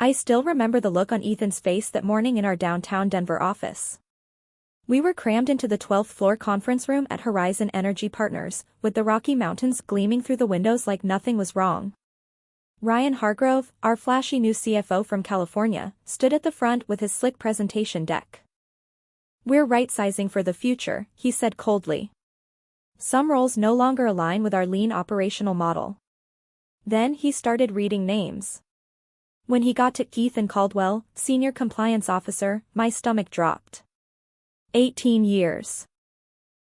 I still remember the look on Ethan's face that morning in our downtown Denver office. We were crammed into the 12th floor conference room at Horizon Energy Partners, with the Rocky Mountains gleaming through the windows like nothing was wrong. Ryan Hargrove, our flashy new CFO from California, stood at the front with his slick presentation deck. "We're right-sizing for the future," he said coldly. "Some roles no longer align with our lean operational model." Then he started reading names. When he got to Ethan Caldwell, Senior Compliance Officer, my stomach dropped. 18 years.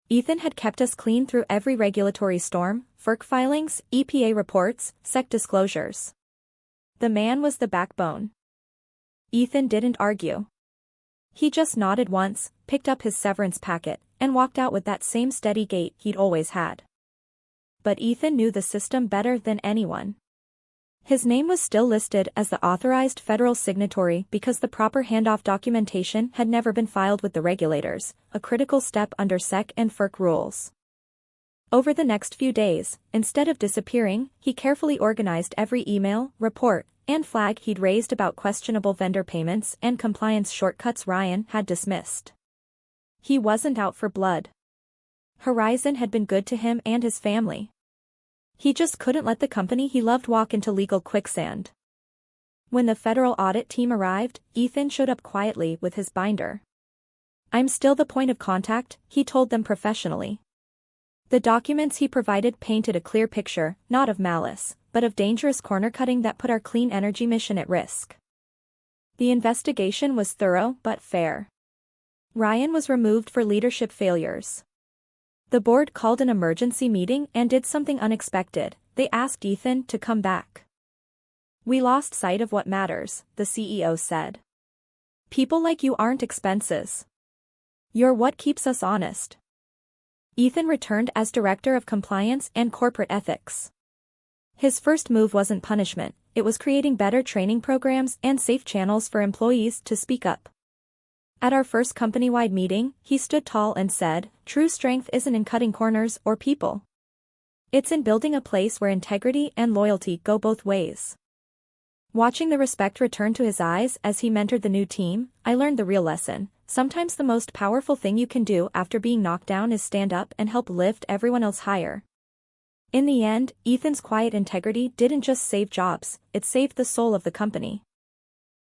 Ethan had kept us clean through every regulatory storm, FERC filings, EPA reports, SEC disclosures. The man was the backbone. Ethan didn't argue. He just nodded once, picked up his severance packet, and walked out with that same steady gait he'd always had. But Ethan knew the system better than anyone. His name was still listed as the authorized federal signatory because the proper handoff documentation had never been filed with the regulators, a critical step under SEC and FERC rules. Over the next few days, instead of disappearing, he carefully organized every email, report, and flag he'd raised about questionable vendor payments and compliance shortcuts Ryan had dismissed. He wasn't out for blood. Horizon had been good to him and his family. He just couldn't let the company he loved walk into legal quicksand. When the federal audit team arrived, Ethan showed up quietly with his binder. "I'm still the point of contact," he told them professionally. The documents he provided painted a clear picture, not of malice, but of dangerous corner-cutting that put our clean energy mission at risk. The investigation was thorough but fair. Ryan was removed for leadership failures. The board called an emergency meeting and did something unexpected. They asked Ethan to come back. "We lost sight of what matters," the CEO said. "People like you aren't expenses. You're what keeps us honest." Ethan returned as Director of Compliance and Corporate Ethics. His first move wasn't punishment, it was creating better training programs and safe channels for employees to speak up. At our first company-wide meeting, he stood tall and said, "True strength isn't in cutting corners or people. It's in building a place where integrity and loyalty go both ways." Watching the respect return to his eyes as he mentored the new team, I learned the real lesson. Sometimes the most powerful thing you can do after being knocked down is stand up and help lift everyone else higher. In the end, Ethan's quiet integrity didn't just save jobs, it saved the soul of the company.